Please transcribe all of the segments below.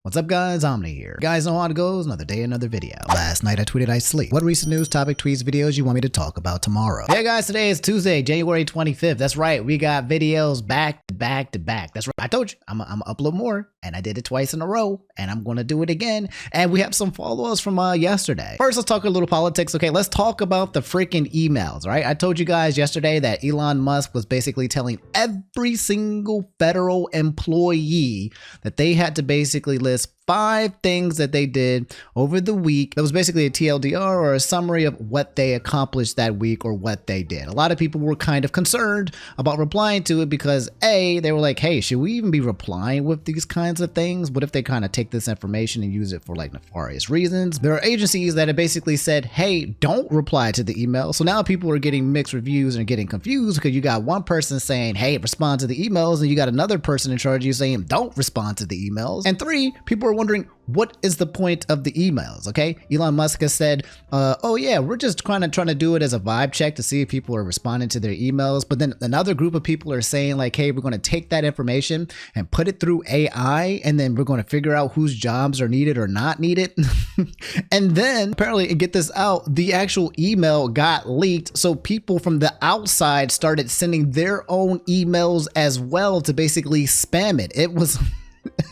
What's up guys, Omni here. You guys know how it goes, another day, another video. Last night I tweeted I sleep. What recent news, topic, tweets, videos you want me to talk about tomorrow? Yeah guys, today is Tuesday, January 25th. That's right, we got videos back to back to back. That's right, I told you, I'm gonna upload more, and I did it twice in a row, and I'm gonna do it again. And we have some follow-ups from yesterday. First, let's talk a little politics. Okay, let's talk about the freaking emails, right? I told you guys yesterday that Elon Musk was basically telling every single federal employee that they had to basically list 5 things that they did over the week. That was basically a TLDR or a summary of what they accomplished that week or what they did. A lot of people were kind of concerned about replying to it because A, they were like, hey, should we even be replying with these kinds of things? What if they kind of take this information and use it for like nefarious reasons? There are agencies that have basically said, hey, don't reply to the email. So now people are getting mixed reviews and getting confused because you got one person saying, hey, respond to the emails, and you got another person in charge of you saying, don't respond to the emails. And 3, people are wondering, what is the point of the emails? Okay, Elon Musk has said, oh yeah, we're just trying to do it as a vibe check to see if people are responding to their emails. But then another group of people are saying like, hey, we're going to take that information and put it through AI, and then we're going to figure out whose jobs are needed or not needed. And then apparently, and get this out, the actual email got leaked, so people from the outside started sending their own emails as well to basically spam it. It was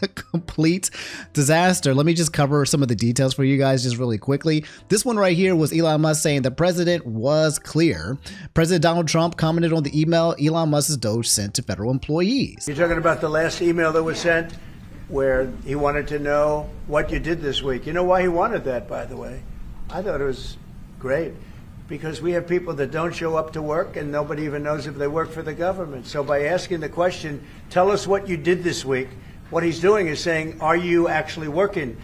a complete disaster. Let me just cover some of the details for you guys just really quickly. This one right here was Elon Musk saying the president was clear. President Donald Trump commented on the email Elon Musk's Doge sent to federal employees. You're talking about the last email that was sent where he wanted to know what you did this week. You know why he wanted that, by the way? I thought it was great. Because we have people that don't show up to work and nobody even knows if they work for the government. So by asking the question, tell us what you did this week, what he's doing is saying, are you actually working?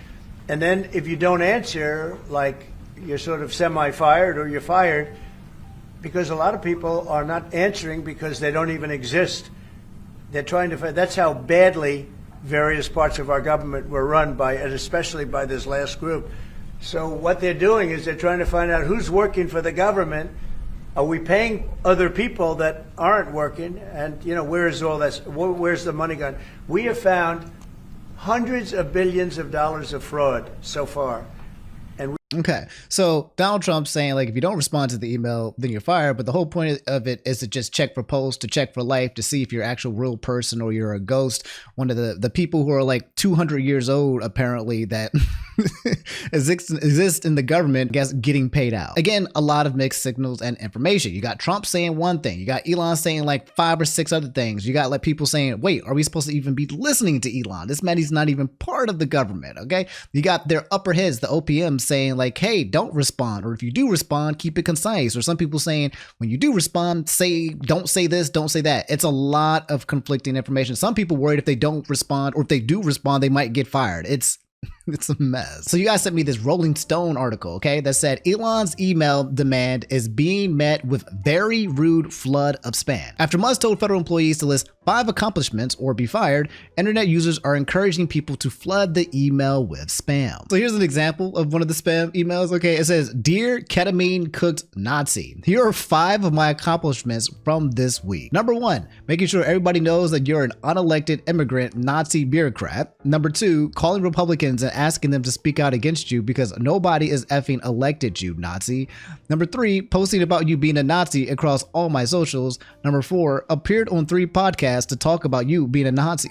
And then if you don't answer, like you're sort of semi-fired or you're fired, because a lot of people are not answering because they don't even exist. They're trying to find, that's how badly various parts of our government were run by, and especially by this last group. So what they're doing is they're trying to find out who's working for the government. Are we paying other people that aren't working? And, you know, where's all that? Where's the money gone? We have found hundreds of billions of dollars of fraud so far. Okay, so Donald Trump's saying like if you don't respond to the email, then you're fired. But the whole point of it is to just check for posts, to check for life, to see if you're an actual real person or you're a ghost. One of the people who are like 200 years old, apparently, that exist in the government, getting paid out. Again, a lot of mixed signals and information. You got Trump saying one thing. You got Elon saying like 5 or 6 other things. You got like people saying, wait, are we supposed to even be listening to Elon? This man, he's not even part of the government, okay? You got their upper heads, the OPM, saying like, hey, don't respond, or if you do respond, keep it concise. Or some people saying when you do respond, don't say this, don't say that. It's a lot of conflicting information. Some people worried if they don't respond, or if they do respond, they might get fired. It's a mess. So you guys sent me this Rolling Stone article, okay, that said Elon's email demand is being met with very rude flood of spam. After Musk told federal employees to list 5 accomplishments or be fired, internet users are encouraging people to flood the email with spam. So here's an example of one of the spam emails. Okay, it says, Dear ketamine cooked Nazi, here are 5 of my accomplishments from this week. Number 1, making sure everybody knows that you're an unelected immigrant Nazi bureaucrat. Number 2, calling Republicans and asking them to speak out against you because nobody is effing elected you, Nazi. Number 3, posting about you being a Nazi across all my socials. Number 4, appeared on 3 podcasts to talk about you being a Nazi.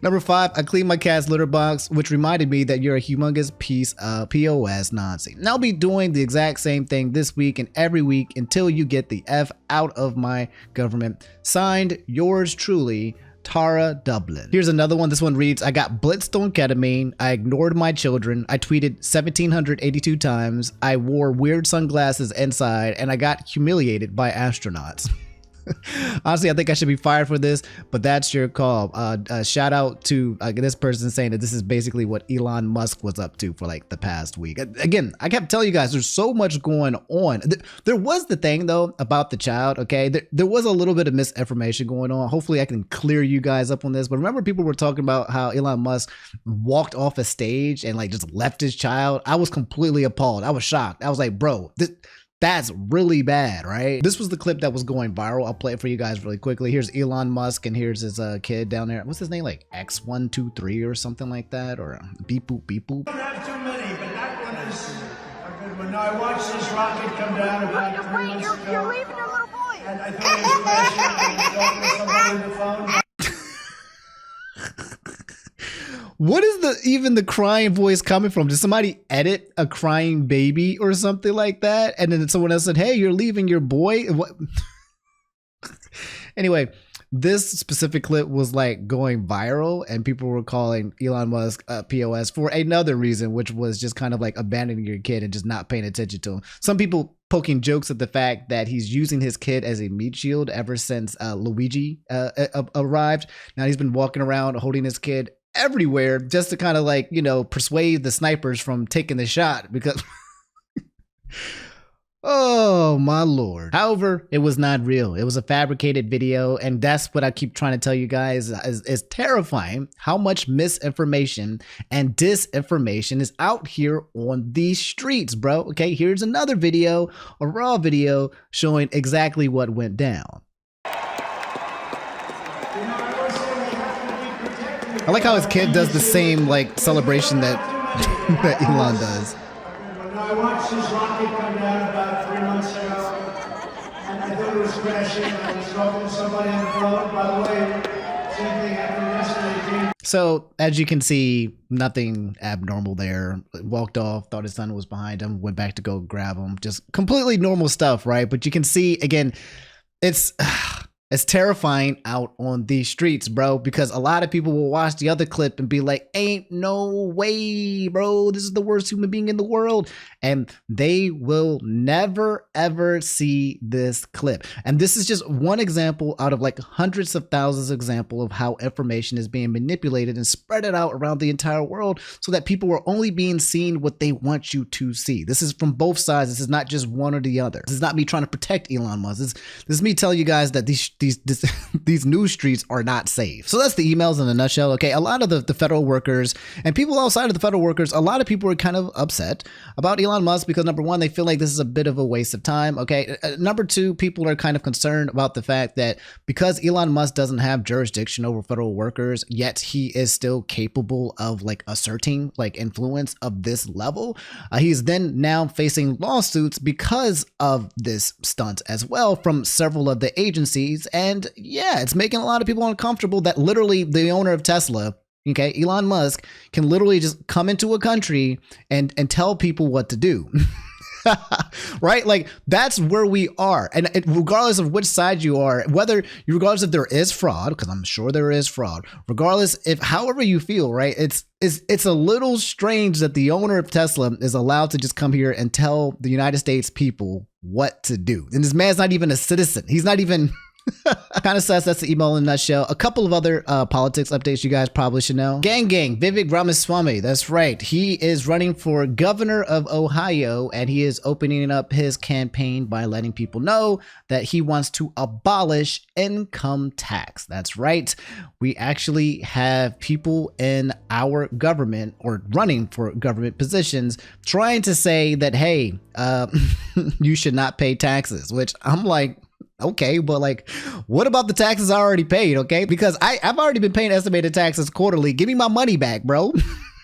Number 5, I cleaned my cat's litter box, which reminded me that you're a humongous piece of POS Nazi. And I'll be doing the exact same thing this week and every week until you get the F out of my government. Signed, yours truly, Tara Dublin. Here's another one. This one reads, I got blitzed on ketamine. I ignored my children. I tweeted 1,782 times. I wore weird sunglasses inside, and I got humiliated by astronauts. Honestly, I think I should be fired for this, but that's your call. Shout out to this person saying that this is basically what Elon Musk was up to for like the past week. Again, I kept telling you guys there's so much going on. There was the thing though about the child, okay? There was a little bit of misinformation going on. Hopefully I can clear you guys up on this, but remember people were talking about how Elon Musk walked off a stage and like just left his child. I was completely appalled. I was shocked. I was like, bro, That's really bad, right? This was the clip that was going viral. I'll play it for you guys really quickly. Here's Elon Musk, and here's his kid down there. What's his name? Like X123 or something like that, or beep boop beep boop. I don't have too many, but that one is a good one. No, I watched this rocket come down about 3 months ago. You're leaving your little boy. And I thought it was crashing. I was talking to somebody on the phone. What is even the crying voice coming from? Did somebody edit a crying baby or something like that? And then someone else said, hey, you're leaving your boy? What? Anyway, this specific clip was like going viral, and people were calling Elon Musk POS for another reason, which was just kind of like abandoning your kid and just not paying attention to him. Some people poking jokes at the fact that he's using his kid as a meat shield ever since Luigi arrived. Now he's been walking around holding his kid everywhere just to kind of like, you know, persuade the snipers from taking the shot because oh my lord. However, it was not real. It was a fabricated video, and that's what I keep trying to tell you guys is terrifying how much misinformation and disinformation is out here on these streets, bro. Okay, here's another video, a raw video showing exactly what went down. I like how his kid does the same like celebration that that Elon does. I watched this rocket come down about 3 months ago, and I thought it was crashing. I was talking to somebody on the phone. By the way, same thing happened yesterday. So as you can see, nothing abnormal there. Walked off, thought his son was behind him, went back to go grab him. Just completely normal stuff, right? But you can see again, it's terrifying out on these streets, bro, because a lot of people will watch the other clip and be like, ain't no way, bro, this is the worst human being in the world. And they will never, ever see this clip. And this is just one example out of like hundreds of thousands of examples of how information is being manipulated and spread it out around the entire world so that people are only being seen what they want you to see. This is from both sides. This is not just one or the other. This is not me trying to protect Elon Musk. This is me telling you guys that these news streets are not safe. So that's the emails in a nutshell. Okay, a lot of the federal workers and people outside of the federal workers, a lot of people are kind of upset about Elon Musk because number one, they feel like this is a bit of a waste of time. Okay, number two, people are kind of concerned about the fact that because Elon Musk doesn't have jurisdiction over federal workers, yet he is still capable of like asserting like influence of this level. He's then now facing lawsuits because of this stunt as well from several of the agencies. And yeah, it's making a lot of people uncomfortable that literally the owner of Tesla, okay, Elon Musk, can literally just come into a country and tell people what to do. Right? Like that's where we are. And regardless of which side you are, regardless if there is fraud, because I'm sure there is fraud, regardless if however you feel, right? It's a little strange that the owner of Tesla is allowed to just come here and tell the United States people what to do. And this man's not even a citizen. He's not even kind of sus. That's the email in a nutshell. A couple of other politics updates you guys probably should know. Vivek Ramaswamy, that's right. He is running for governor of Ohio, and he is opening up his campaign by letting people know that he wants to abolish income tax. That's right. We actually have people in our government or running for government positions trying to say that, hey, you should not pay taxes, which I'm like, okay, but like, what about the taxes I already paid? Okay, because I've already been paying estimated taxes quarterly. Give me my money back, bro.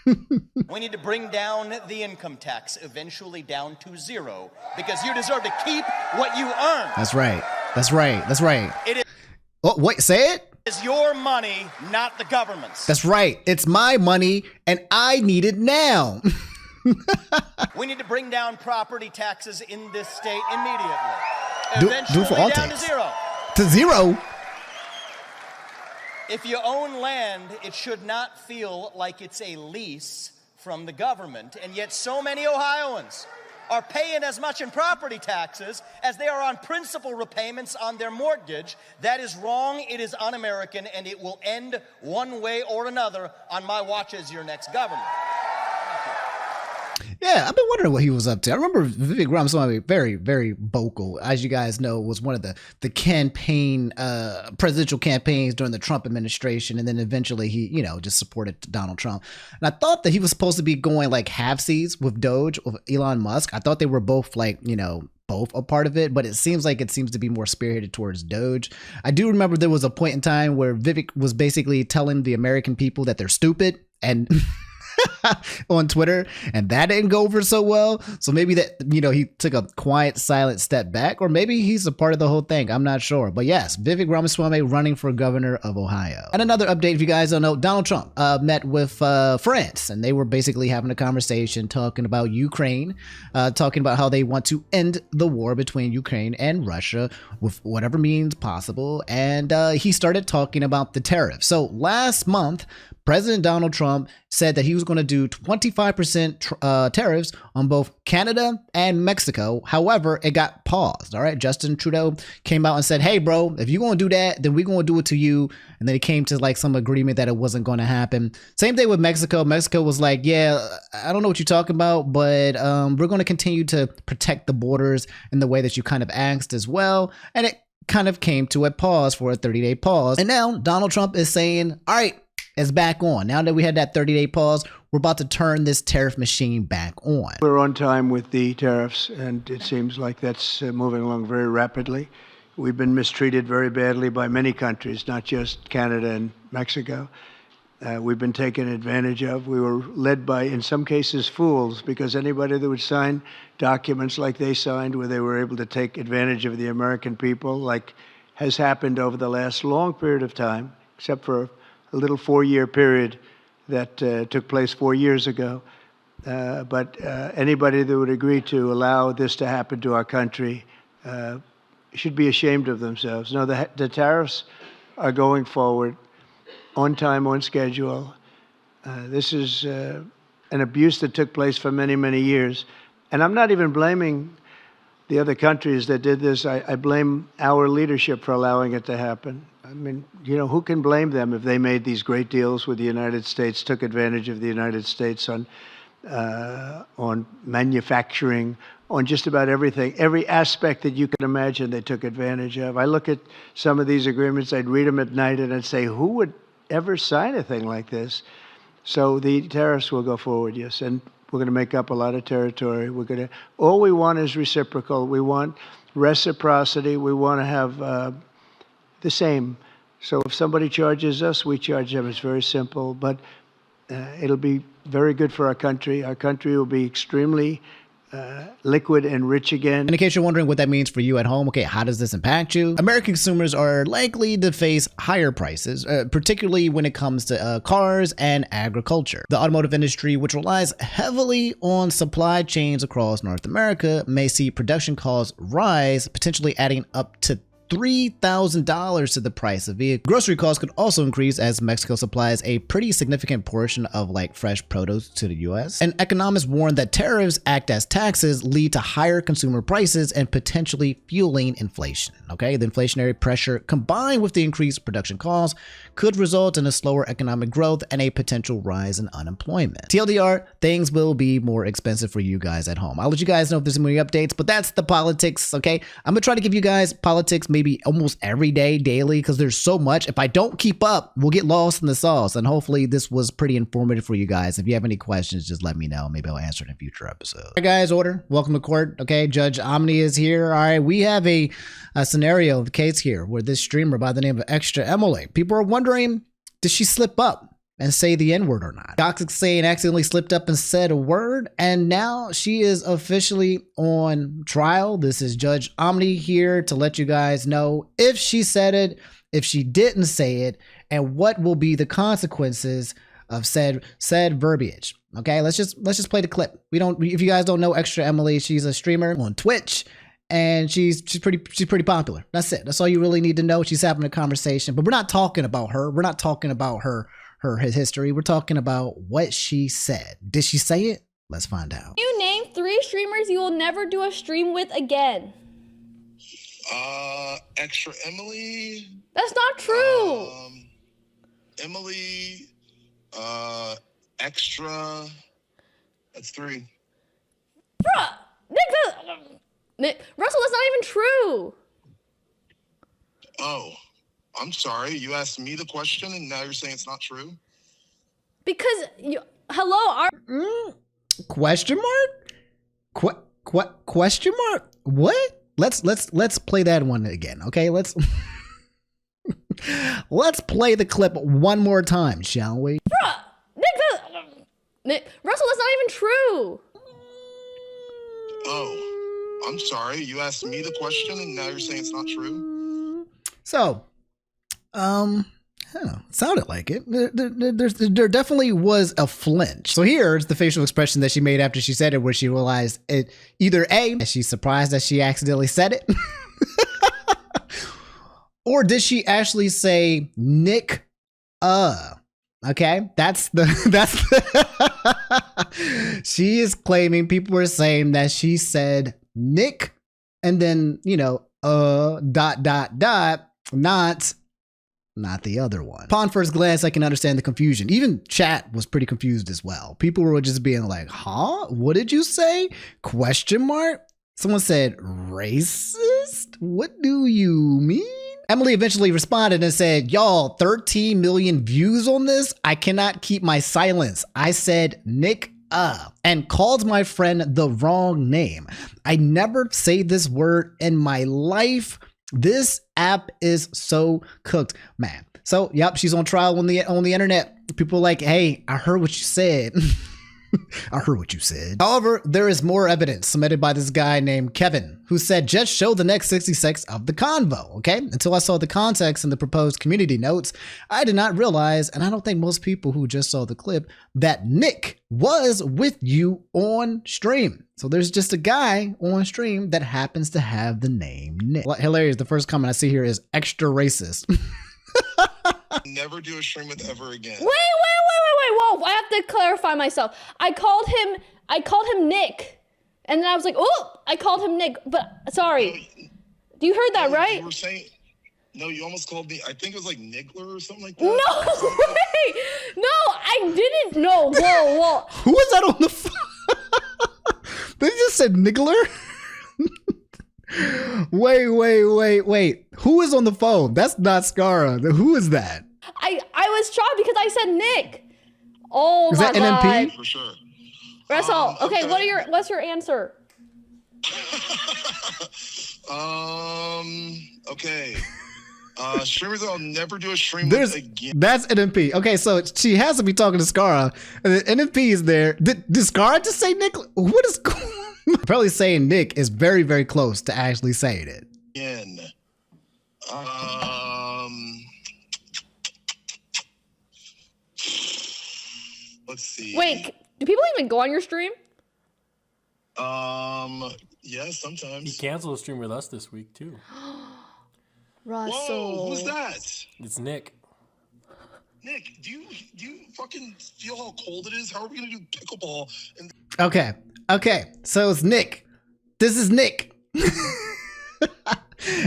We need to bring down the income tax eventually down to zero because you deserve to keep what you earn. That's right. That's right. That's right. It is. Oh, wait, say it. It's your money, not the government's. That's right. It's my money and I need it now. We need to bring down property taxes in this state immediately. Do for all down takes. to zero. To zero? If you own land, it should not feel like it's a lease from the government, and yet so many Ohioans are paying as much in property taxes as they are on principal repayments on their mortgage. That is wrong, it is un-American, and it will end one way or another on my watch as your next governor. Yeah, I've been wondering what he was up to. I remember Vivek Ramaswamy very, very vocal. As you guys know, was one of the campaign, presidential campaigns during the Trump administration. And then eventually he, you know, just supported Donald Trump. And I thought that he was supposed to be going like halfsies with Doge, with Elon Musk. I thought they were both like, you know, both a part of it, but it seems to be more spearheaded towards Doge. I do remember there was a point in time where Vivek was basically telling the American people that they're stupid and on Twitter, and that didn't go over so well. So maybe that, he took a quiet, silent step back, or maybe he's a part of the whole thing. I'm not sure. But yes, Vivek Ramaswamy running for governor of Ohio. And another update, if you guys don't know, Donald Trump met with France, and they were basically having a conversation talking about Ukraine, talking about how they want to end the war between Ukraine and Russia with whatever means possible. And he started talking about the tariffs. So last month, President Donald Trump said that he was going to do 25% tariffs on both Canada and Mexico. However, it got paused. All right. Justin Trudeau came out and said, hey, bro, if you're going to do that, then we're going to do it to you. And then it came to like some agreement that it wasn't going to happen. Same thing with Mexico. Mexico was like, yeah, I don't know what you're talking about, but we're going to continue to protect the borders in the way that you kind of asked as well. And it kind of came to a pause for a 30-day pause. And now Donald Trump is saying, all right, it's back on. Now that we had that 30-day pause, we're about to turn this tariff machine back on. We're on time with the tariffs, and it seems like that's moving along very rapidly. We've been mistreated very badly by many countries, not just Canada and Mexico. We've been taken advantage of. We were led by, in some cases, fools, because anybody that would sign documents like they signed, where they were able to take advantage of the American people, like has happened over the last long period of time, except for a little 4-year period that took place 4 years ago. But anybody that would agree to allow this to happen to our country should be ashamed of themselves. No, the tariffs are going forward on time, on schedule. This is an abuse that took place for many, many years. And I'm not even blaming the other countries that did this. I blame our leadership for allowing it to happen. I mean, who can blame them if they made these great deals with the United States, took advantage of the United States on manufacturing, on just about everything, every aspect that you can imagine they took advantage of. I look at some of these agreements, I'd read them at night, and I'd say, who would ever sign a thing like this? So the tariffs will go forward, yes, and we're going to make up a lot of territory. All we want is reciprocal. We want reciprocity. We want to have the same. So if somebody charges us, we charge them. It's very simple, but it'll be very good for our country. Our country will be extremely liquid and rich again. And in case you're wondering what that means for you at home, okay, how does this impact you? American consumers are likely to face higher prices, particularly when it comes to cars and agriculture. The automotive industry, which relies heavily on supply chains across North America, may see production costs rise, potentially adding up to $3,000 to the price of vehicles. Grocery costs could also increase as Mexico supplies a pretty significant portion of fresh produce to the US. And economists warn that tariffs act as taxes, lead to higher consumer prices and potentially fueling inflation. Okay, the inflationary pressure combined with the increased production costs could result in a slower economic growth and a potential rise in unemployment. TLDR, things will be more expensive for you guys at home. I'll let you guys know if there's any updates, but that's the politics. Okay, I'm gonna try to give you guys politics maybe almost every day, daily, because there's so much. If I don't keep up, we'll get lost in the sauce. And hopefully this was pretty informative for you guys. If you have any questions, just let me know. Maybe I'll answer it in future episodes. All right, guys, order. Welcome to court. Okay, Judge Omni is here. All right, we have a scenario, the case here, where this streamer by the name of ExtraEmily, people are wondering, did she slip up and say the N-word or not? Toxic saying accidentally slipped up and said a word, and now she is officially on trial. This is Judge Omni here to let you guys know if she said it, if she didn't say it, and what will be the consequences of said verbiage. Okay, let's just play the clip. If you guys don't know ExtraEmily, she's a streamer on Twitch. And she's pretty popular. That's it. That's all you really need to know. She's having a conversation, but we're not talking about her. We're not talking about his history. We're talking about what she said. Did she say it? Let's find out. You name 3 streamers you will never do a stream with again. ExtraEmily. That's not true. Emily, Extra. That's 3. Bruh, Russell, that's not even true. Oh, I'm sorry. You asked me the question and now you're saying it's not true? Because, question mark? Question mark? What? Let's play that one again. Okay, let's play the clip one more time, shall we? Bruh, Nick, Russell, that's not even true. Oh, I'm sorry. You asked me the question and now you're saying it's not true? So, sounded like it. There definitely was a flinch. So here's the facial expression that she made after she said it, where she realized it either A, she's surprised that she accidentally said it, or did she actually say Nick, okay, she is claiming people were saying that she said Nick and then, not the other one. Upon first glance, I can understand the confusion. Even chat was pretty confused as well. People were just being like, huh? What did you say? Question mark? Someone said, racist? What do you mean? Emily eventually responded and said, y'all, 13 million views on this? I cannot keep my silence. I said Nick and called my friend the wrong name. I never say this word in my life. This app is so cooked, man. So, yep, she's on trial on the internet. People are like, hey, I heard what you said. I heard what you said. However, there is more evidence submitted by this guy named Kevin, who said, just show the next 60 seconds of the convo, okay? Until I saw the context in the proposed community notes, I did not realize, and I don't think most people who just saw the clip, that Nick was with you on stream. So there's just a guy on stream that happens to have the name Nick. Hilarious. The first comment I see here is extra racist. Never do a stream with ever again. Wait. Whoa, I have to clarify myself. I called him Nick. And then I was like, oh, I called him Nick. But sorry. You heard that, right? You were saying, no, you almost called me, I think it was like Niggler or something like that. No way. No, I didn't. No, whoa. Who was that on the phone? They just said Niggler? Wait. Who is on the phone? That's not Scara. Who is that? I was shocked because I said Nick. Oh is my that NMP? God. For sure. Russell, okay, what's your answer? Okay. Streamers, I'll never do a stream with again. That's NMP. Okay, so she has to be talking to Scara, and then NMP is there. Did Scara just say Nick? What is going on? Probably saying Nick is very, very close to actually saying it. Again. Let's see. Wait, do people even go on your stream? Yeah, sometimes. He canceled a stream with us this week too. Russell. Whoa, who's that? It's Nick. Nick, do you fucking feel how cold it is? How are we gonna do pickleball? Okay. So it's Nick. This is Nick.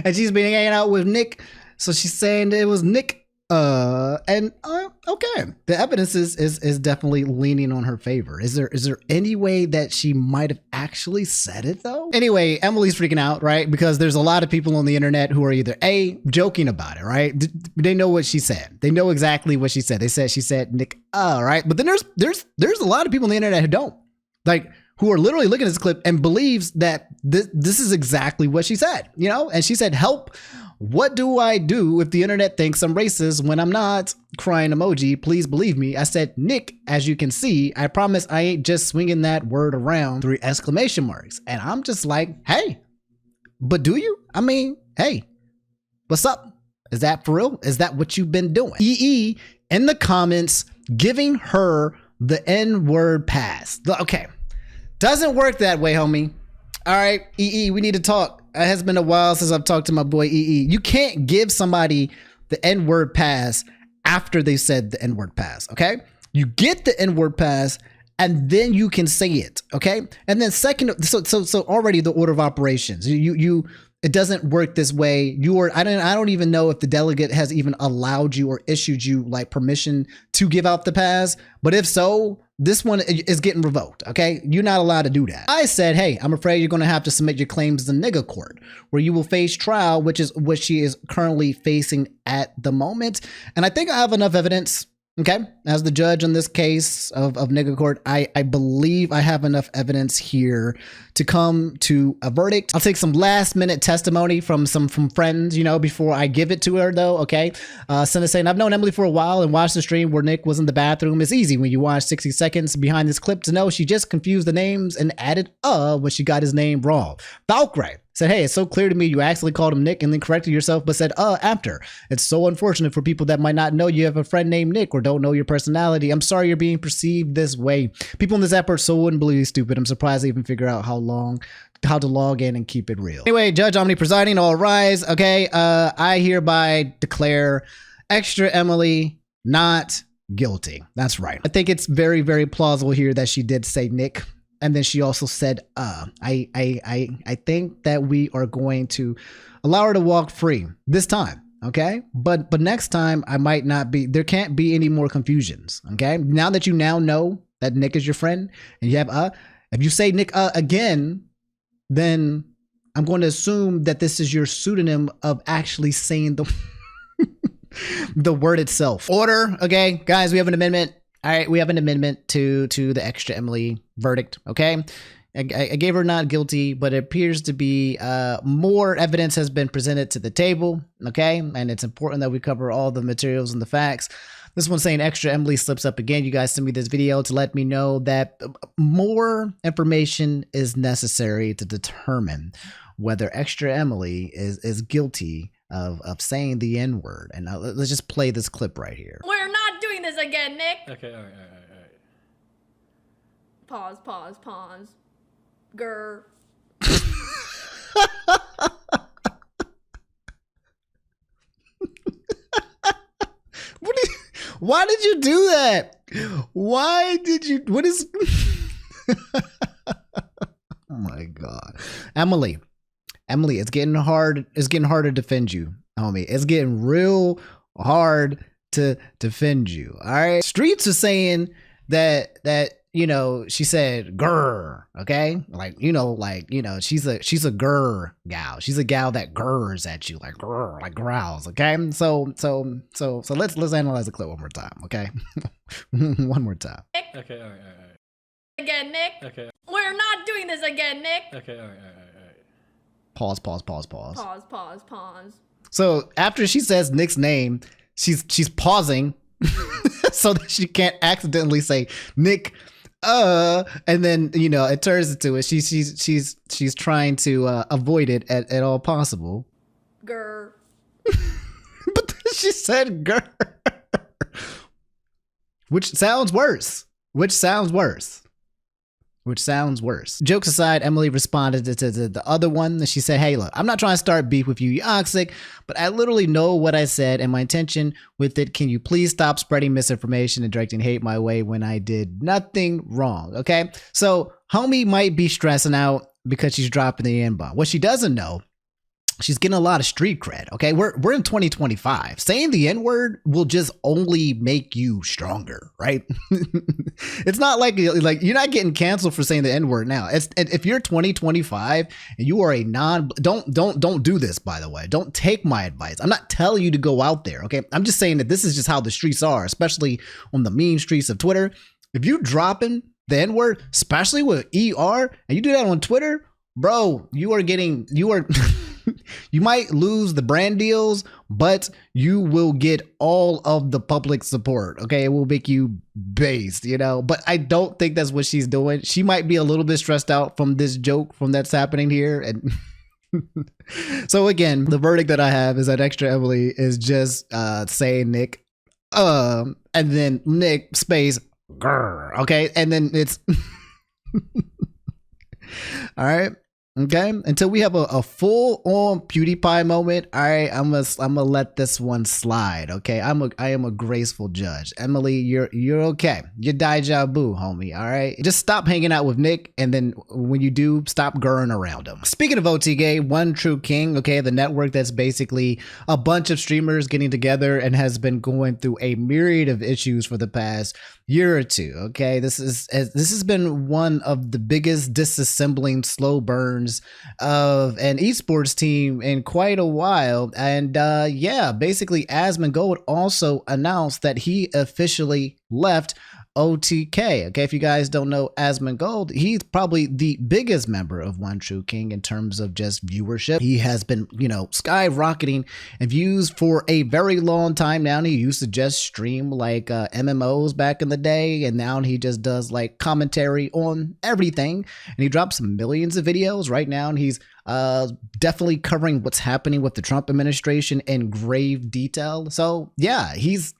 And she's been hanging out with Nick. So she's saying it was Nick. Okay. The evidence is definitely leaning on her favor. Is there any way that she might have actually said it though? Anyway, Emily's freaking out, right? Because there's a lot of people on the internet who are either A, joking about it, right? They know what she said. They know exactly what she said. She said Nick, right? But then there's a lot of people on the internet who don't. Like, who are literally looking at this clip and believes that this is exactly what she said, And she said, help. What do I do if the internet thinks I'm racist when I'm not? Crying emoji, please believe me. I said, Nick, as you can see, I promise I ain't just swinging that word around 3 exclamation marks. And I'm just like, hey, but do you? I mean, hey, what's up? Is that for real? Is that what you've been doing? EE in the comments giving her the N-word pass. Okay, doesn't work that way, homie. All right, EE, we need to talk. It has been a while since I've talked to my boy EE. You can't give somebody the N-word pass after they said the N-word pass, okay? You get the N-word pass and then you can say it, okay? And then second, so already the order of operations. It doesn't work this way. I don't even know if the delegate has even allowed you or issued you like permission to give out the pass. But if so, this one is getting revoked, okay? You're not allowed to do that. I said, hey, I'm afraid you're gonna have to submit your claims to nigga court, where you will face trial, which is what she is currently facing at the moment. And I think I have enough evidence Okay, as the judge in this case of nigga court, I believe I have enough evidence here to come to a verdict. I'll take some last minute testimony from friends, you know, before I give it to her though. Okay, Senna saying, I've known Emily for a while and watched the stream where Nick was in the bathroom. It's easy when you watch 60 seconds behind this clip to know she just confused the names and added when she got his name wrong. Valkyrie said, hey, it's so clear to me you actually called him Nick and then corrected yourself, but said after. It's so unfortunate for people that might not know you have a friend named Nick or don't know your personality. I'm sorry you're being perceived this way. People in this app are so unbelievably stupid. I'm surprised they even figure out how to log in and keep it real. Anyway, Judge Omni presiding, all rise. Okay, I hereby declare ExtraEmily not guilty. That's right. I think it's very, very plausible here that she did say Nick. And then she also said, I think that we are going to allow her to walk free this time. Okay. But next time I might not be, there can't be any more confusions. Okay. Now that you now know that Nick is your friend and you have, if you say Nick, again, then I'm going to assume that this is your pseudonym of actually saying the, the word itself. Order. Okay. Guys, we have an amendment. All right, we have an amendment to the ExtraEmily verdict, okay? I gave her not guilty, but it appears to be more evidence has been presented to the table, okay? And it's important that we cover all the materials and the facts. This one's saying ExtraEmily slips up again. You guys send me this video to let me know that more information is necessary to determine whether ExtraEmily is guilty of saying the N-word. And let's just play this clip right here. We're not doing this again, Nick. Okay, all right. Pause. Grr. Why did you do that? Why did you, what is, oh my God. Emily, it's getting hard. It's getting hard to defend you, homie. It's getting real hard to defend you. All right. Streets are saying that, you know, she said grr. Okay. Like, she's a grr gal. She's a gal that grrs at you, like grr, like growls. Okay. So let's analyze the clip one more time. Okay. One more time. Okay, all right. Again, Nick. Okay. We're not doing this again, Nick. Okay, all right. Pause. Pause. So after she says Nick's name, she's pausing so that she can't accidentally say Nick, and then, you know, it turns into it. She's trying to avoid it at all possible. Grr. But then she said grr. Which sounds worse. Jokes aside, Emily responded to the other one. And she said, hey, look, I'm not trying to start beef with you, Yoxic, but I literally know what I said and my intention with it. Can you please stop spreading misinformation and directing hate my way when I did nothing wrong? Okay. So homie might be stressing out because she's dropping the N-bomb. What she doesn't know, she's getting a lot of street cred. Okay, we're in 2025. Saying the N-word will just only make you stronger, right? It's not like you're not getting canceled for saying the N-word now. If you're 2025 and you are a don't do this, by the way. Don't take my advice. I'm not telling you to go out there, okay? I'm just saying that this is just how the streets are, especially on the mean streets of Twitter. If you dropping the N-word, especially with ER, and you do that on Twitter, bro, you are you might lose the brand deals, but you will get all of the public support. Okay. It will make you based, you know, but I don't think that's what she's doing. She might be a little bit stressed out from this joke that's happening here. And so again, the verdict that I have is that ExtraEmily is just saying Nick, and then Nick space grr. Okay. And then it's all right. Okay, until we have a full-on PewDiePie moment, all right, I'm gonna let this one slide. Okay, I am a graceful judge. Emily, you're okay. You're deja vu, homie. All right, just stop hanging out with Nick, and then when you do, stop gurring around him. Speaking of OTK, One True King, okay, the network that's basically a bunch of streamers getting together and has been going through a myriad of issues for the past year or two. Okay, this has been one of the biggest disassembling slow burn horns of an esports team in quite a while. And yeah, basically Asmongold also announced that he officially left OTK. Okay, if you guys don't know Asmongold, he's probably the biggest member of One True King in terms of just viewership. He has been, you know, skyrocketing in views for a very long time now. He used to just stream like MMOs back in the day, and now he just does like commentary on everything. And he drops millions of videos right now, and he's definitely covering what's happening with the Trump administration in grave detail. So yeah, he's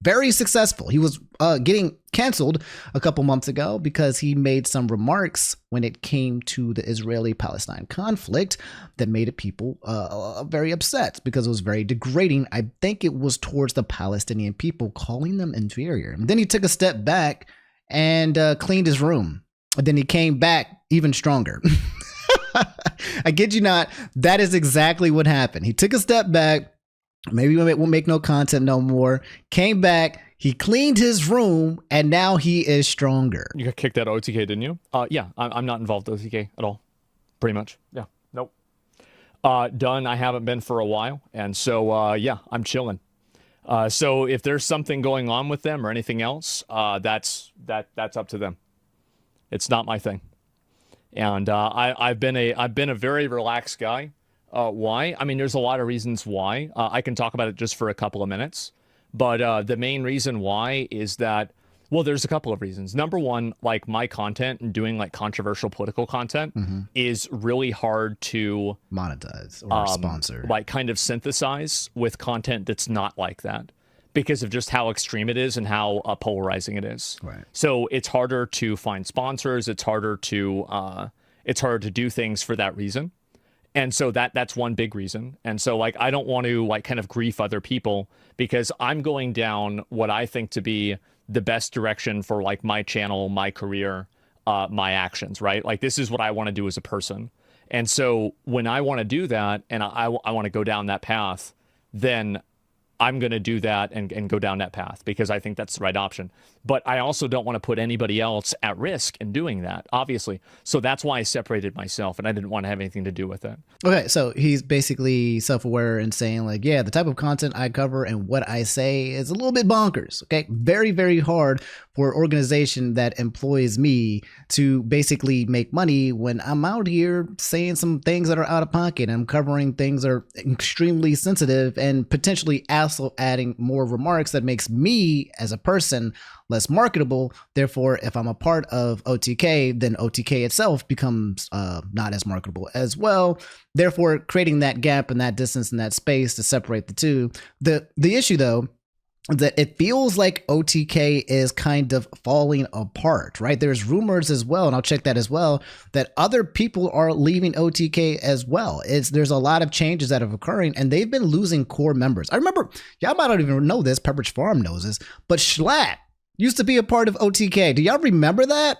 very successful. He was getting canceled a couple months ago because he made some remarks when it came to the Israeli-Palestine conflict that made people very upset because it was very degrading. I think it was towards the Palestinian people, calling them inferior. And then he took a step back and cleaned his room. And then he came back even stronger. I kid you not, that is exactly what happened. He took a step back. Maybe we'll make no content no more. Came back, he cleaned his room, and now he is stronger. You got kicked out of OTK, didn't you? Yeah, I'm not involved with OTK at all. Pretty much. Yeah. Nope. Done. I haven't been for a while, and so yeah, I'm chilling. So if there's something going on with them or anything else, that's up to them. It's not my thing. And I've been a very relaxed guy. Why? I mean, there's a lot of reasons why. I can talk about it just for a couple of minutes. But the main reason why is that, well, there's a couple of reasons. Number one, like my content and doing like controversial political content is really hard to monetize or sponsor. Like kind of synthesize with content that's not like that because of just how extreme it is and how polarizing it is. Right. So it's harder to find sponsors. It's harder to do things for that reason. And so that's one big reason. And so like I don't want to like kind of grief other people because I'm going down what I think to be the best direction for like my channel, my career, my actions, right? Like this is what I want to do as a person. And so when I want to do that and I want to go down that path, then I'm going to do that and go down that path because I think that's the right option. But I also don't want to put anybody else at risk in doing that, obviously. So that's why I separated myself and I didn't want to have anything to do with it. Okay, so he's basically self-aware and saying like, yeah, the type of content I cover and what I say is a little bit bonkers. Okay, very, very hard for an organization that employs me to basically make money when I'm out here saying some things that are out of pocket. I'm covering things that are extremely sensitive and potentially also adding more remarks that makes me as a person less marketable. Therefore, if I'm a part of OTK, then OTK itself becomes not as marketable as well. Therefore, creating that gap and that distance and that space to separate the two. The issue, though, that it feels like OTK is kind of falling apart, right? There's rumors as well, and I'll check that as well, that other people are leaving OTK as well. There's a lot of changes that are occurring, and they've been losing core members. I remember, y'all might not even know this, Pepperidge Farm knows this, but Schlatt used to be a part of OTK. Do y'all remember that?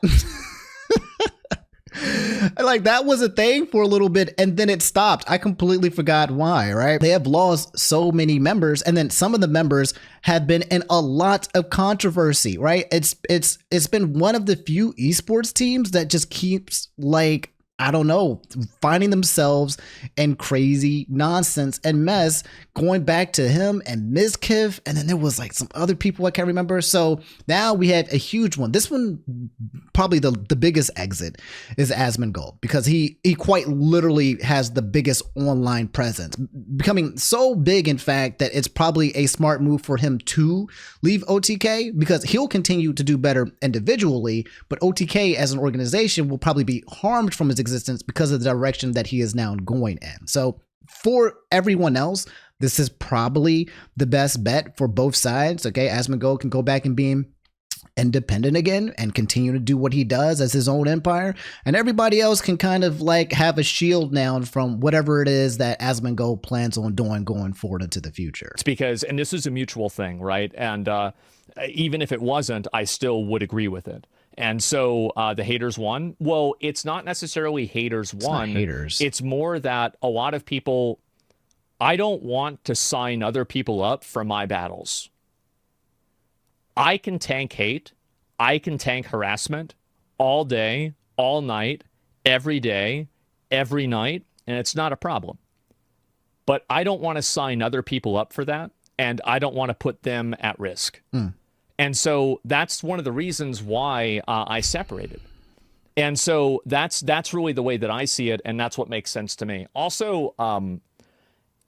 Like that was a thing for a little bit and then it stopped. I completely forgot why, right? They have lost so many members and then some of the members have been in a lot of controversy, right? It's been one of the few esports teams that just keeps like, I don't know, finding themselves in crazy nonsense and mess, going back to him and Mizkiff, and then there was like some other people I can't remember. So now we have a huge one. This one, probably the biggest exit is Asmongold because he quite literally has the biggest online presence, becoming so big, in fact, that it's probably a smart move for him to leave OTK because he'll continue to do better individually, but OTK as an organization will probably be harmed from his existence because of the direction that he is now going in. So for everyone else, this is probably the best bet for both sides. Okay, Asmongold can go back and being independent again and continue to do what he does as his own empire, and everybody else can kind of like have a shield now from whatever it is that Asmongold plans on doing going forward into the future. It's because, and this is a mutual thing, right? And even if it wasn't, I still would agree with it. And so the haters won. Well, it's not necessarily haters won. Not haters. It's more that a lot of people, I don't want to sign other people up for my battles. I can tank hate. I can tank harassment all day, all night, every day, every night, and it's not a problem. But I don't want to sign other people up for that, and I don't want to put them at risk. And so that's one of the reasons why I separated. And so that's really the way that I see it, and that's what makes sense to me. Also,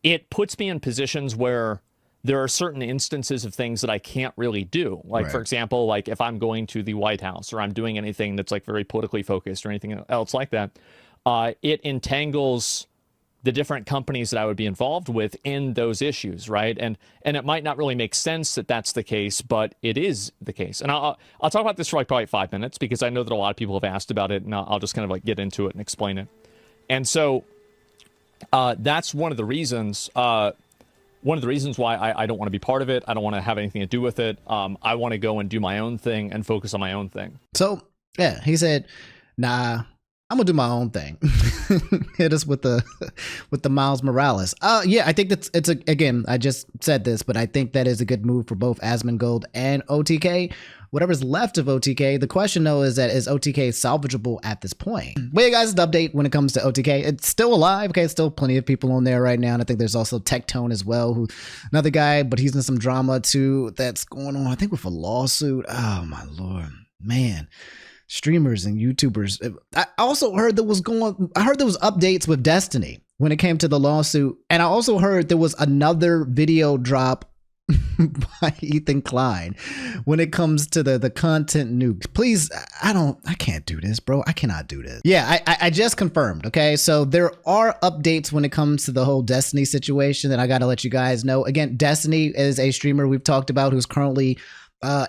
it puts me in positions where there are certain instances of things that I can't really do. Like, for example, like if I'm going to the White House or I'm doing anything that's like very politically focused or anything else like that, it entangles the different companies that I would be involved with in those issues, right? And it might not really make sense that that's the case, but it is the case. And I'll talk about this for like probably 5 minutes because I know that a lot of people have asked about it, and I'll just kind of like get into it and explain it. And so that's one of the reasons. One of the reasons why I don't want to be part of it. I don't want to have anything to do with it. I want to go and do my own thing and focus on my own thing. So yeah, he said, "Nah, I'm gonna do my own thing." Hit us with the Miles Morales. Yeah, I think it's again, I just said this, but I think that is a good move for both Asmongold and OTK. Whatever's left of OTK, the question though is OTK salvageable at this point? But yeah, guys, the update when it comes to OTK, it's still alive. Okay, still plenty of people on there right now, and I think there's also Tectone as well, who another guy, but he's in some drama too that's going on. I think with a lawsuit. Oh my lord, man. Streamers and YouTubers. I also heard there was updates with Destiny when it came to the lawsuit, and I also heard there was another video drop by Ethan Klein when it comes to the content nukes. Please, I can't do this, bro. I cannot do this. Yeah, I just confirmed. Okay, so there are updates when it comes to the whole Destiny situation that I gotta let you guys know. Again, Destiny is a streamer we've talked about who's currently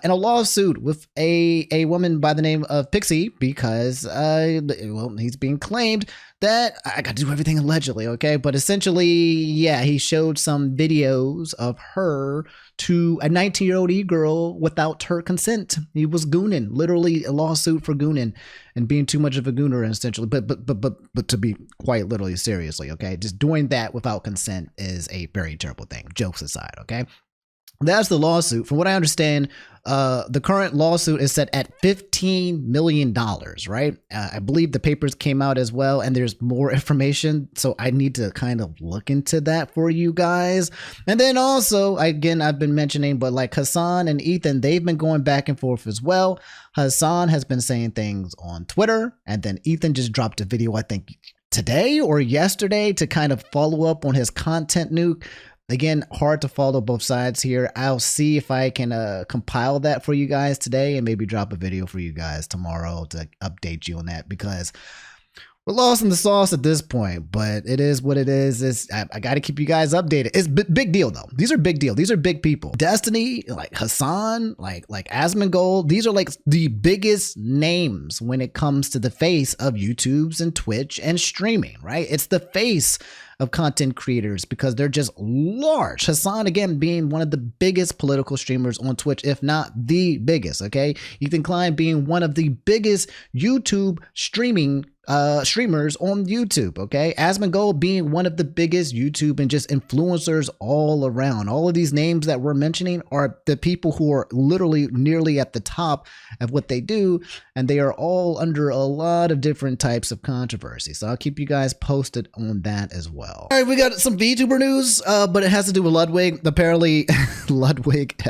in a lawsuit with a woman by the name of Pixie because well, he's being claimed that I got to do everything allegedly, okay? But essentially, yeah, he showed some videos of her to a 19-year-old e-girl without her consent. He was gooning, literally a lawsuit for gooning and being too much of a gooner, essentially. But to be quite literally seriously, okay? Just doing that without consent is a very terrible thing. Jokes aside, okay? That's the lawsuit. From what I understand, the current lawsuit is set at $15 million, right? I believe the papers came out as well, and there's more information, so I need to kind of look into that for you guys. And then also, again, I've been mentioning, but like Hassan and Ethan, they've been going back and forth as well. Hassan has been saying things on Twitter, and then Ethan just dropped a video, I think, today or yesterday to kind of follow up on his content nuke. Again, hard to follow both sides here. I'll see if I can compile that for you guys today and maybe drop a video for you guys tomorrow to update you on that, because we're lost in the sauce at this point, but it is what it is. I got to keep you guys updated. It's big deal though. These are big deal. These are big people. Destiny, like Hassan, like Asmongold. These are like the biggest names when it comes to the face of YouTube's and Twitch and streaming, right? It's the face of content creators because they're just large. Hassan, again, being one of the biggest political streamers on Twitch, if not the biggest, okay? Ethan Klein being one of the biggest YouTube streamers on YouTube, okay? Asmongold being one of the biggest YouTube and just influencers all around. All of these names that we're mentioning are the people who are literally nearly at the top of what they do, and they are all under a lot of different types of controversy. So I'll keep you guys posted on that as well. All right, we got some VTuber news, but it has to do with Ludwig. Apparently, Ludwig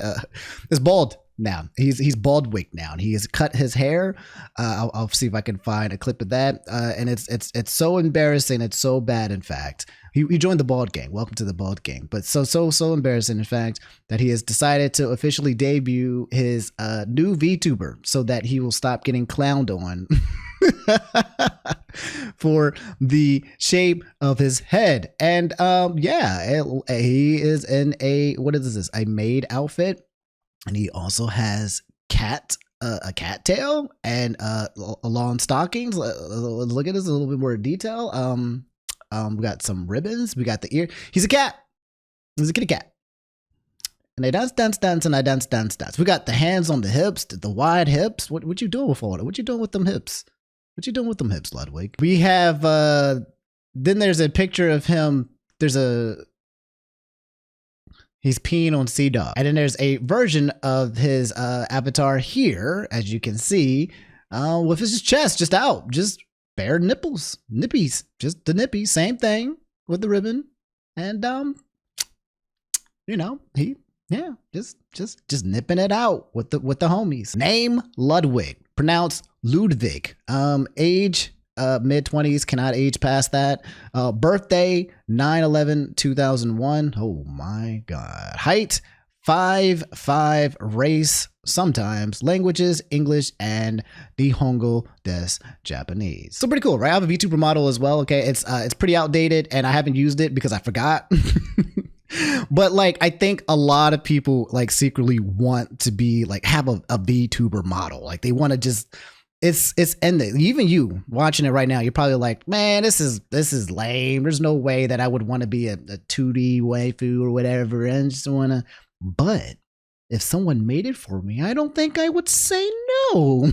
is bald now. He's Baldwig now, and he has cut his hair. I'll see if I can find a clip of that. And it's so embarrassing. It's so bad, in fact. He joined the bald gang. Welcome to the bald gang. But so embarrassing, in fact, that he has decided to officially debut his new VTuber so that he will stop getting clowned on for the shape of his head. And yeah, he is in a maid outfit. And he also has a cat tail and long stockings. Look at this in a little bit more detail. We got some ribbons. We got the ear. He's a cat. He's a kitty cat. And they dance, and I dance. We got the hands on the hips, the wide hips. What you doing with all that? What you doing with them hips? What you doing with them hips, Ludwig? We have then there's a picture of him. He's peeing on Sea Dog. And then there's a version of his avatar here, as you can see, with his chest just out, just bare nipples, nippies, just the nippies, same thing with the ribbon. And, just nipping it out with the homies. Name Ludwig, pronounced Ludwig. Age, mid-20s, cannot age past that. Birthday, 9/11/2001. Oh my God. Height, 5'5", race, sometimes, languages, English, and Nihongo des Japanese. So pretty cool, right? I have a VTuber model as well, okay? It's pretty outdated, and I haven't used it because I forgot. But like, I think a lot of people like secretly want to be like, have a VTuber model. Like they want to just, it's ending. Even you watching it right now, you're probably like, man, this is lame. There's no way that I would want to be a 2D waifu or whatever. And just want to, but if someone made it for me, I don't think I would say no.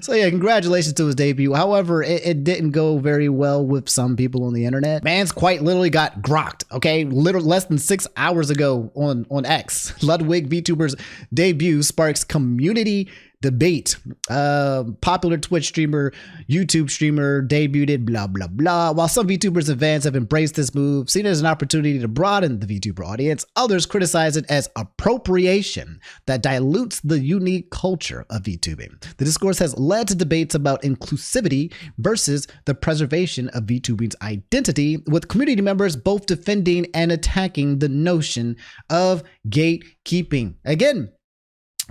So yeah, congratulations to his debut. However, it didn't go very well with some people on the internet. Man's quite literally got grokked, okay? Literally less than 6 hours ago on X. Ludwig Vtuber's debut sparks community debate. Popular Twitch streamer, YouTube streamer debuted, blah, blah, blah. While some VTubers and fans have embraced this move, seen it as an opportunity to broaden the VTuber audience, others criticize it as appropriation that dilutes the unique culture of VTubing. The discourse has led to debates about inclusivity versus the preservation of VTubing's identity, with community members both defending and attacking the notion of gatekeeping. Again,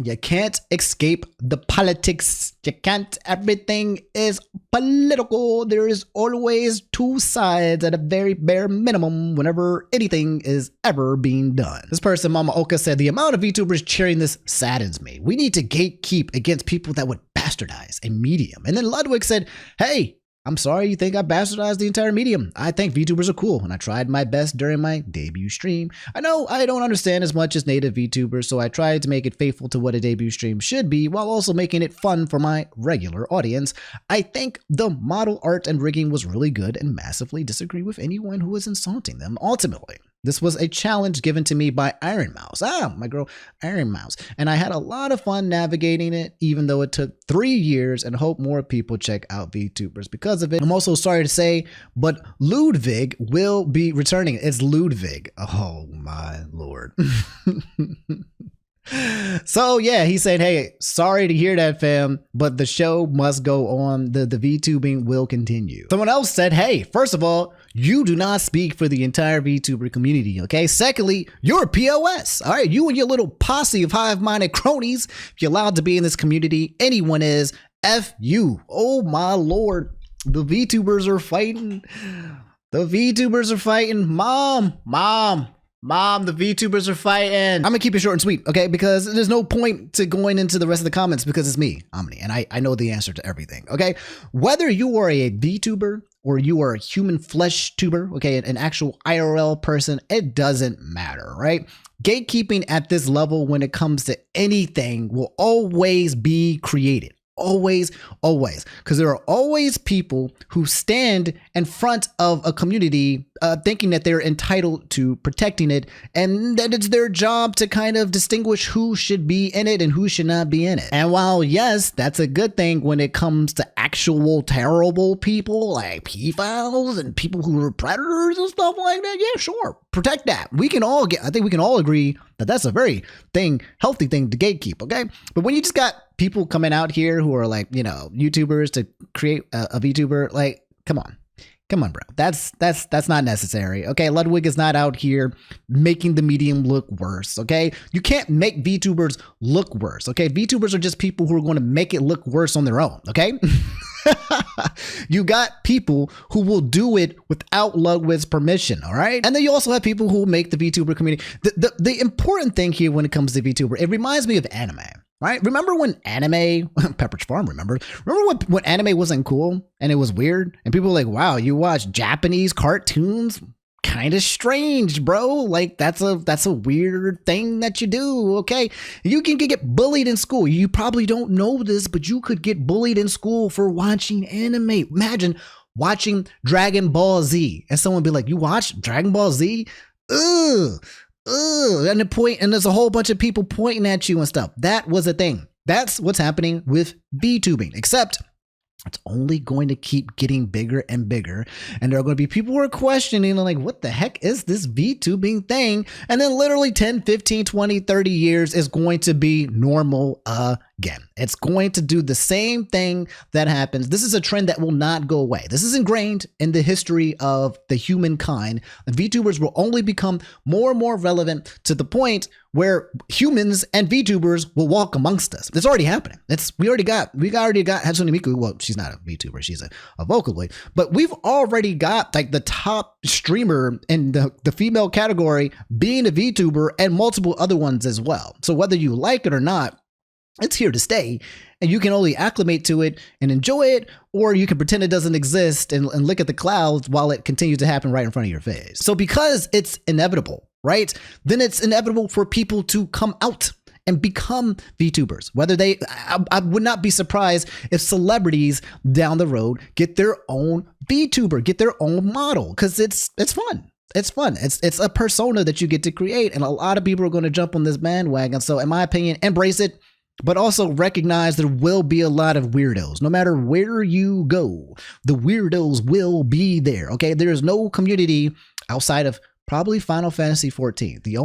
you can't escape the politics. You can't. Everything is political. There is always two sides at a very bare minimum whenever anything is ever being done. This person, Mama Oka, said, the amount of VTubers cheering this saddens me. We need to gatekeep against people that would bastardize a medium. And then Ludwig said, hey, I'm sorry you think I bastardized the entire medium. I think VTubers are cool, and I tried my best during my debut stream. I know I don't understand as much as native VTubers, so I tried to make it faithful to what a debut stream should be, while also making it fun for my regular audience. I think the model art and rigging was really good, and massively disagree with anyone who was insulting them. Ultimately, this was a challenge given to me by Iron Mouse. My girl Iron Mouse. And I had a lot of fun navigating it, even though it took 3 years, and hope more people check out VTubers because of it. I'm also sorry to say, but Ludwig will be returning. It's Ludwig. Oh my Lord. So yeah, he said, hey, sorry to hear that, fam, but the show must go on. The VTubing will continue. Someone else said, hey, first of all, you do not speak for the entire VTuber community, okay? Secondly, you're a POS, all right? You and your little posse of hive-minded cronies, if you're allowed to be in this community, anyone is, F you. Oh my Lord, the VTubers are fighting. The VTubers are fighting. Mom, the VTubers are fighting. I'm gonna keep it short and sweet, okay? Because there's no point to going into the rest of the comments because it's me, Omni, and I know the answer to everything, okay? Whether you are a VTuber or you are a human flesh tuber, okay, an actual IRL person, it doesn't matter, right? Gatekeeping at this level when it comes to anything will always be created. Always, because there are always people who stand in front of a community thinking that they're entitled to protecting it, and that it's their job to kind of distinguish who should be in it and who should not be in it. And while yes, that's a good thing when it comes to actual terrible people like pedophiles and people who are predators and stuff like that, yeah, sure, protect that. I think we can all agree that that's a very healthy thing to gatekeep, okay? But when you just got people coming out here who are like, YouTubers to create a VTuber, like, come on, bro. That's not necessary. Okay. Ludwig is not out here making the medium look worse. Okay. You can't make VTubers look worse. Okay. VTubers are just people who are going to make it look worse on their own. Okay. You got people who will do it without Ludwig's permission, all right? And then you also have people who make the VTuber community. The important thing here when it comes to VTuber, it reminds me of anime, right? Remember when anime, Pepperidge Farm remember when anime wasn't cool and it was weird? And people were like, wow, you watch Japanese cartoons? Kind of strange, bro. Like that's a weird thing that you do. Okay, you can get bullied in school. You probably don't know this, but you could get bullied in school for watching anime. Imagine watching Dragon Ball Z and someone be like, you watch Dragon Ball Z? Ugh, and there's a whole bunch of people pointing at you and stuff. That was a thing. That's what's happening with VTubing, except It's only going to keep getting bigger and bigger. And there are going to be people who are questioning, like, what the heck is this VTubing thing? And then literally 10, 15, 20, 30 years is going to be normal again. It's going to do the same thing that happens. This is a trend that will not go away. This is ingrained in the history of the humankind. VTubers will only become more and more relevant to the point where humans and VTubers will walk amongst us. It's already happening. We already got Hatsune Miku. Well, she's not a VTuber. She's a Vocaloid. But we've already got like the top streamer in the female category being a VTuber and multiple other ones as well. So whether you like it or not, it's here to stay, and you can only acclimate to it and enjoy it, or you can pretend it doesn't exist and look at the clouds while it continues to happen right in front of your face. So because it's inevitable, right? Then it's inevitable for people to come out and become VTubers. I would not be surprised if celebrities down the road get their own VTuber, get their own model, because it's fun. It's fun. It's a persona that you get to create, and a lot of people are going to jump on this bandwagon. So in my opinion, embrace it, but also recognize there will be a lot of weirdos. No matter where you go, the weirdos will be there. Okay, there is no community outside of probably Final Fantasy XIV. The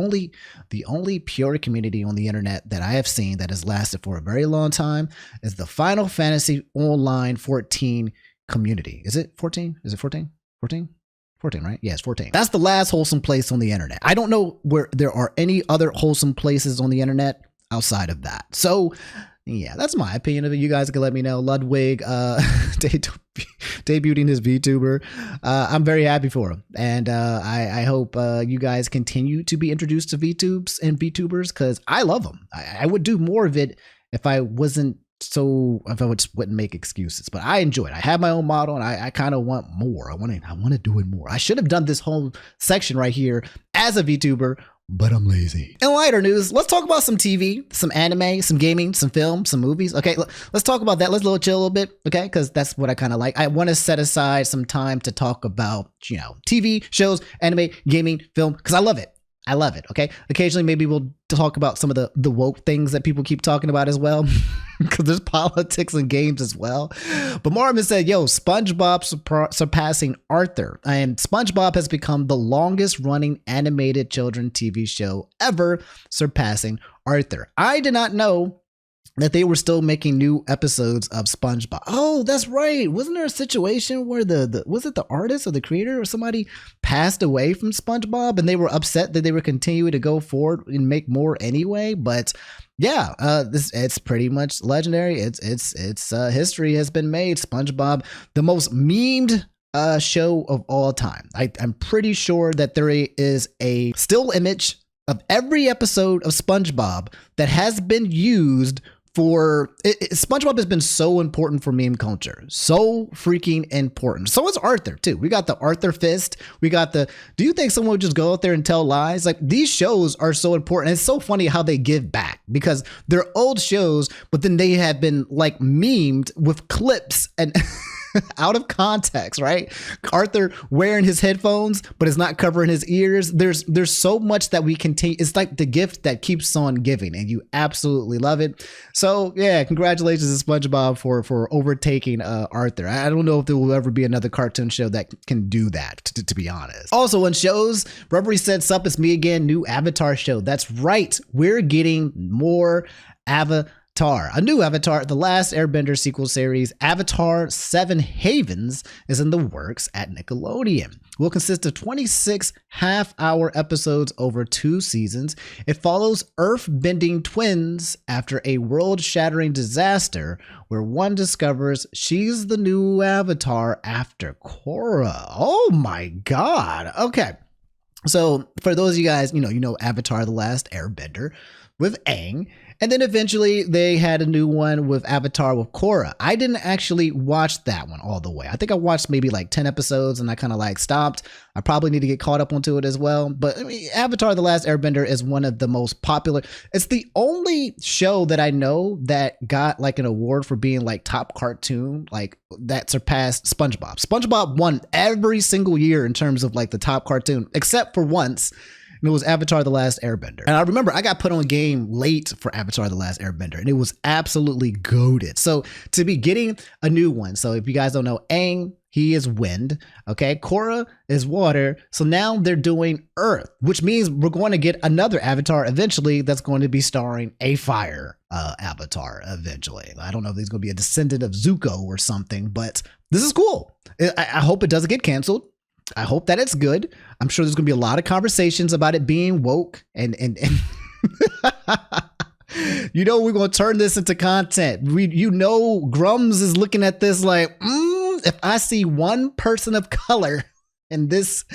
only pure community on the internet that I have seen that has lasted for a very long time is the Final Fantasy Online 14 community. Is it 14? Is it 14? 14? 14, right? Yeah, it's 14. That's the last wholesome place on the internet. I don't know where there are any other wholesome places on the internet outside of that. So yeah, that's my opinion of it. You guys can let me know. Ludwig debuting his VTuber. I'm very happy for him, and I hope you guys continue to be introduced to VTubes and VTubers, because I love them. I would do more of it if I wouldn't make excuses, but I enjoy it. I have my own model, and I kind of want more. I want to do it more. I should have done this whole section right here as a VTuber, but I'm lazy. In lighter news, let's talk about some TV, some anime, some gaming, some film, some movies. Okay, let's talk about that. Let's chill a little bit, okay? Because that's what I kind of like. I want to set aside some time to talk about, TV, shows, anime, gaming, film, because I love it. I love it, okay? Occasionally, maybe we'll talk about some of the woke things that people keep talking about as well, because there's politics and games as well. But Marvin said, SpongeBob surpassing Arthur. And SpongeBob has become the longest running animated children TV show ever, surpassing Arthur. I did not know that they were still making new episodes of SpongeBob. Oh, that's right. Wasn't there a situation where was it the artist or the creator or somebody passed away from SpongeBob, and they were upset that they were continuing to go forward and make more anyway? But yeah, it's pretty much legendary. It's history has been made. SpongeBob, the most memed show of all time. I'm pretty sure that there is a still image of every episode of SpongeBob that has been used for SpongeBob has been so important for meme culture. So freaking important. So is Arthur too. We got the Arthur fist. We got do you think someone would just go out there and tell lies? Like, these shows are so important. It's so funny how they give back, because they're old shows, but then they have been like memed with clips and out of context, right? Arthur wearing his headphones, but it's not covering his ears. There's so much that we can take. It's like the gift that keeps on giving, and you absolutely love it. So yeah, congratulations to SpongeBob for overtaking Arthur. I don't know if there will ever be another cartoon show that can do that, to be honest. Also on shows, Rubbery said, "Sup, it's me again, new Avatar show." That's right, we're getting more Avatar. A new Avatar, The Last Airbender sequel series, Avatar 7 Havens, is in the works at Nickelodeon. Will consist of 26 half-hour episodes over 2 seasons. It follows Earth-bending twins after a world-shattering disaster where one discovers she's the new Avatar after Korra. Oh my god. Okay. So for those of you guys, you know Avatar The Last Airbender with Aang. And then eventually they had a new one with Avatar with Korra. I didn't actually watch that one all the way. I think I watched maybe like 10 episodes and I kind of like stopped. I probably need to get caught up onto it as well. But I mean, Avatar The Last Airbender is one of the most popular. It's the only show that I know that got like an award for being like top cartoon, like that surpassed SpongeBob. SpongeBob won every single year in terms of like the top cartoon, except for once. and it was Avatar: The Last Airbender. And I remember I got put on game late for Avatar: The Last Airbender, and it was absolutely goated. So to be getting a new one, so if you guys don't know, Aang, he is wind, okay? Korra is water. So now they're doing earth, which means we're going to get another Avatar eventually that's going to be starring a fire Avatar eventually. I don't know if he's going to be a descendant of Zuko or something, but this is cool. I hope it doesn't get canceled. I hope that it's good. I'm sure there's going to be a lot of conversations about it being woke and you know, we're going to turn this into content. Grums is looking at this like, if I see one person of color in this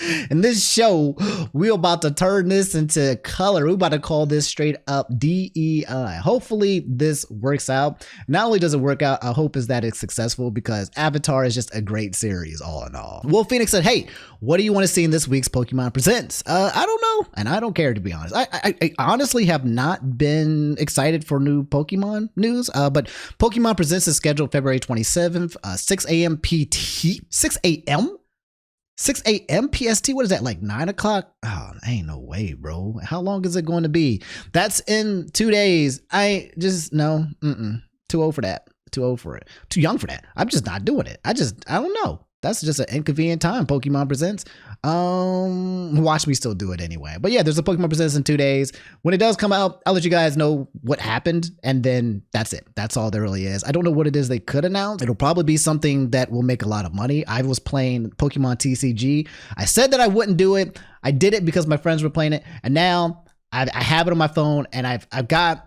show, we're about to turn this into color. We're about to call this straight up DEI. Hopefully this works out. Not only does it work out, I hope is that it's successful, because Avatar is just a great series all in all. Wolf Phoenix said, hey, what do you want to see in this week's Pokemon Presents? I don't know, and I don't care, to be honest. I honestly have not been excited for new Pokemon news, but Pokemon Presents is scheduled February 27th, 6 a.m. PT, 6 a.m.? 6 a.m. PST, what is that, like 9 o'clock? Oh, ain't no way, bro. How long is it going to be? That's in 2 days. I just, no, too old for that. Too old for it. Too young for that. I'm just not doing it. I don't know. That's just an inconvenient time. Pokemon Presents. Watch me still do it anyway. But yeah, there's a Pokemon Presents in 2 days. When it does come out, I'll let you guys know what happened, and then that's it. That's all there really is. I don't know what it is they could announce. It'll probably be something that will make a lot of money. I was playing Pokemon TCG. I said that I wouldn't do it. I did it because my friends were playing it, and now I have it on my phone, and I've got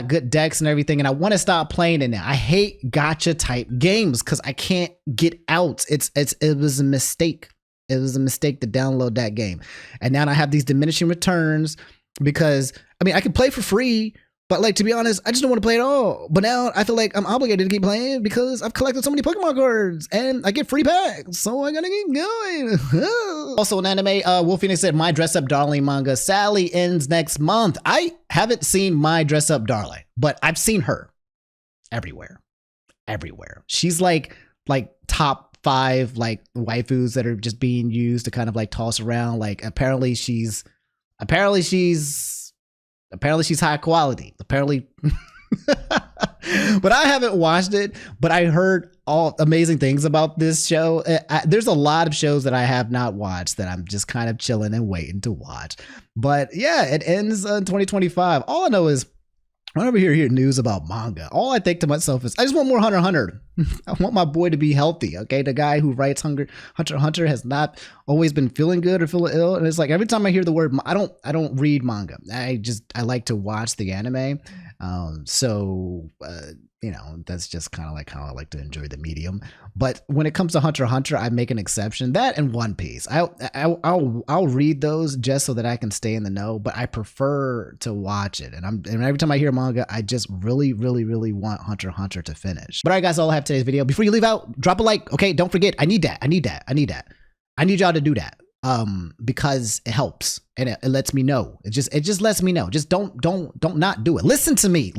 good decks and everything, and I want to stop playing it now. I hate gacha type games because I can't get out. It was a mistake. It was a mistake to download that game. And now I have these diminishing returns because, I mean, I can play for free, but like, to be honest, I just don't want to play at all. But now I feel like I'm obligated to keep playing because I've collected so many Pokemon cards and I get free packs. So I gotta keep going. Also in anime, Wolf Phoenix said, my Dress Up Darling manga sadly ends next month. I haven't seen my Dress Up Darling, but I've seen her everywhere. She's like top 5 like waifus that are just being used to kind of like toss around. Like apparently she's high quality. Apparently. But I haven't watched it, but I heard all amazing things about this show. There's a lot of shows that I have not watched that I'm just kind of chilling and waiting to watch. But yeah, it ends in 2025. All I know is whenever you hear news about manga, all I think to myself is, I just want more Hunter x Hunter. I want my boy to be healthy, okay? The guy who writes Hunter x Hunter has not always been feeling good or feeling ill. And it's like, every time I hear the word, I don't read manga. I like to watch the anime. You know, that's just kind of like how I like to enjoy the medium. But when it comes to Hunter x Hunter, I make an exception. That and One Piece. I'll read those just so that I can stay in the know, but I prefer to watch it. And every time I hear manga, I just really want Hunter x Hunter to finish. But all right, guys, all I have today's video. Before you leave out, drop a like, okay? Don't forget, I need that. I need y'all to do that. Because it helps and it lets me know. It just lets me know. Just don't not do it. Listen to me.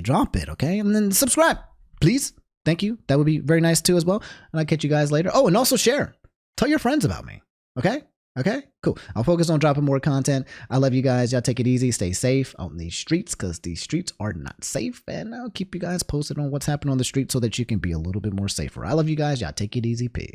Drop it, okay? And then subscribe, please. Thank you. That would be very nice too as well. And I'll catch you guys later. Oh, and also share. Tell your friends about me. Okay? Cool. I'll focus on dropping more content. I love you guys. Y'all take it easy. Stay safe on these streets because these streets are not safe. And I'll keep you guys posted on what's happening on the street so that you can be a little bit more safer. I love you guys. Y'all take it easy. Peace.